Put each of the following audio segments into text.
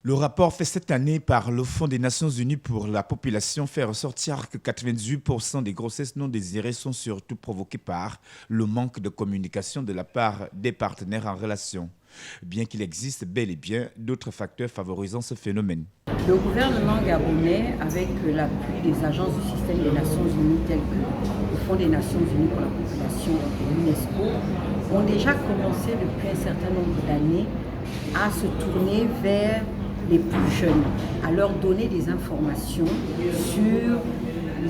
Le rapport fait cette année par le Fonds des Nations Unies pour la population fait ressortir que 98% des grossesses non désirées sont surtout provoquées par le manque de communication de la part des partenaires en relation, bien qu'il existe bel et bien d'autres facteurs favorisant ce phénomène. Le gouvernement gabonais, avec l'appui des agences du système des Nations Unies telles que le Fonds des Nations Unies pour la population et l'UNESCO, ont déjà commencé depuis un certain nombre d'années à se tourner vers les plus jeunes, à leur donner des informations sur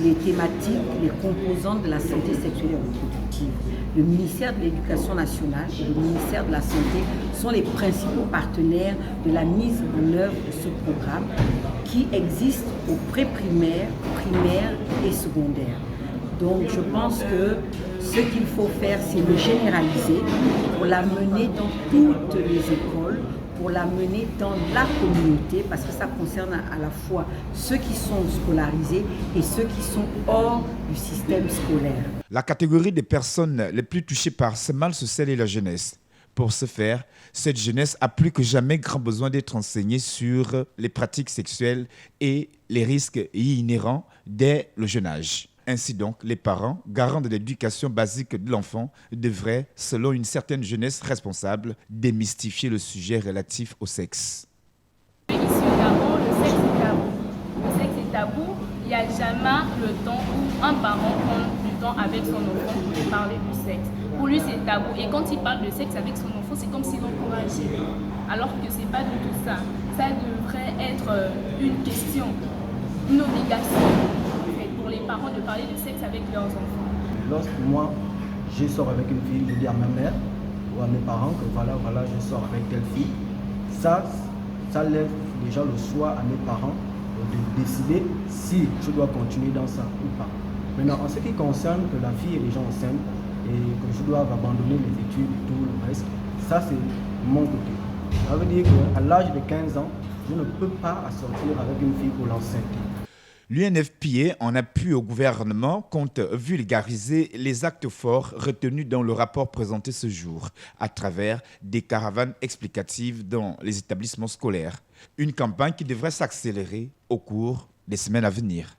les thématiques, les composantes de la santé sexuelle et reproductive. Le ministère de l'Éducation nationale et le ministère de la Santé sont les principaux partenaires de la mise en œuvre de ce programme qui existe au pré-primaire, primaire et secondaire. Donc je pense que ce qu'il faut faire, c'est le généraliser pour l'amener dans toutes les écoles, pour l'amener dans la communauté, parce que ça concerne à la fois ceux qui sont scolarisés et ceux qui sont hors du système scolaire. La catégorie des personnes les plus touchées par ce mal social est la jeunesse. Pour ce faire, cette jeunesse a plus que jamais grand besoin d'être enseignée sur les pratiques sexuelles et les risques y inhérents dès le jeune âge. Ainsi donc, les parents, garants de l'éducation basique de l'enfant, devraient, selon une certaine jeunesse responsable, démystifier le sujet relatif au sexe. Ici au Gabon, le sexe est tabou. Le sexe est tabou, il n'y a jamais le temps où un parent prend du temps avec son enfant pour lui parler du sexe. Pour lui, c'est tabou. Et quand il parle de sexe avec son enfant, c'est comme s'il l'encourageait. Alors que ce n'est pas du tout ça. Ça devrait être une question, une obligation pour les parents de parler de sexe avec leurs enfants. Lorsque moi, je sors avec une fille, je dis à ma mère ou à mes parents que voilà, je sors avec telle fille. Ça lève déjà le choix à mes parents de décider si je dois continuer dans ça ou pas. Maintenant, en ce qui concerne que la fille est déjà enceinte et que je dois abandonner les études et tout le reste, ça c'est mon côté. Ça veut dire qu'à l'âge de 15 ans, je ne peux pas sortir avec une fille pour l'enceinte. L'UNFPA, en appui au gouvernement, compte vulgariser les actes forts retenus dans le rapport présenté ce jour à travers des caravanes explicatives dans les établissements scolaires. Une campagne qui devrait s'accélérer au cours des semaines à venir.